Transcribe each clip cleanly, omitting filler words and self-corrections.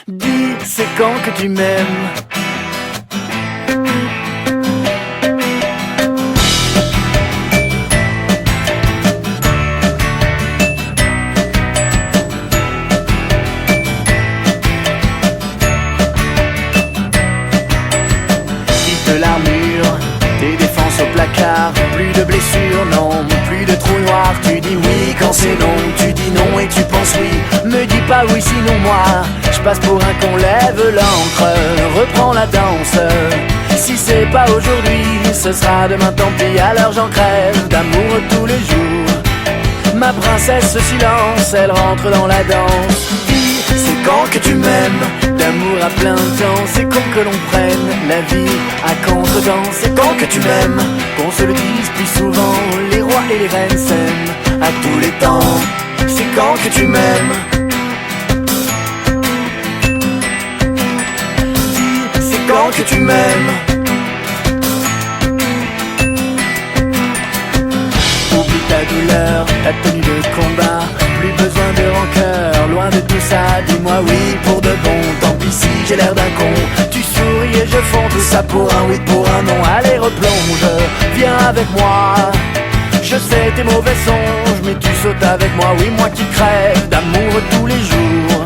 Dis, c'est quand que tu m'aimes? Quitte l'armure, tes défenses au placard. Plus de blessures, non, plus de trous noirs. Tu dis oui quand c'est non, tu dis non et tu penses oui. Me dis pas oui sinon moi, je passe pour un con, lève l'encre, reprends la danse. Si c'est pas aujourd'hui, ce sera demain, tant pis, alors j'en crève d'amour tous les jours. Ma princesse, ce silence, elle rentre dans la danse. Dis, c'est quand que tu m'aimes? D'amour à plein temps, c'est con que l'on prenne la vie à contre-temps. C'est quand que tu m'aimes? Qu'on se le dise plus souvent, les rois et les reines s'aiment à tous les temps. C'est quand que tu m'aimes? Dis, c'est quand que tu m'aimes? Oublie ta douleur, ta tenue de combat, plus besoin de rancœur, loin de tout ça. Dis-moi oui pour de bon, tant pis si j'ai l'air d'un con. Tu souris et je fonds, tout ça pour un oui, pour un non. Allez replonge, viens avec moi. Je sais tes mauvais songes, mais tu sautes avec moi. Oui, moi qui crève d'amour tous les jours.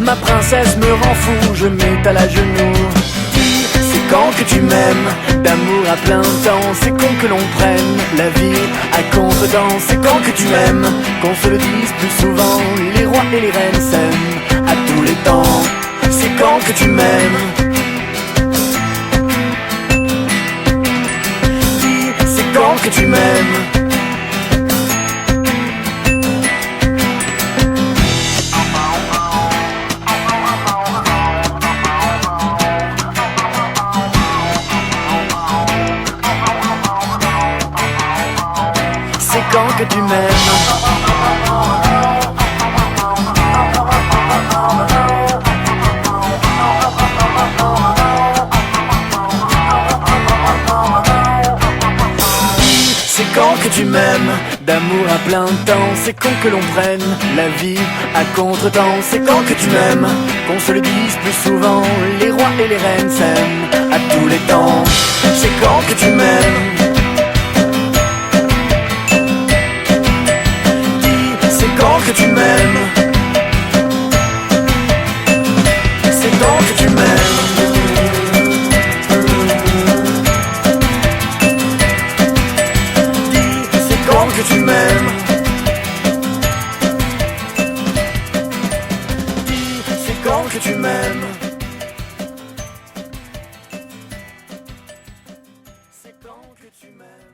Ma princesse me rend fou, je m'étale à genoux. Dis, c'est quand que tu m'aimes? D'amour à plein temps, c'est con que l'on prenne la vie à contre-temps. C'est quand que tu m'aimes? Qu'on se le dise plus souvent, les rois et les reines s'aiment à tous les temps. C'est quand que tu m'aimes? Dis, c'est quand que tu m'aimes? C'est quand que tu m'aimes? C'est quand que tu m'aimes? D'amour à plein temps, c'est con que l'on prenne la vie à contre-temps. C'est quand que tu m'aimes? Qu'on se le dise plus souvent, les rois et les reines s'aiment à tous les temps. C'est quand que tu m'aimes? C'est quand que tu m'aimes? C'est quand que tu m'aimes? Dis, c'est quand que tu m'aimes? Dis, c'est quand que tu m'aimes? C'est quand que tu m'aimes?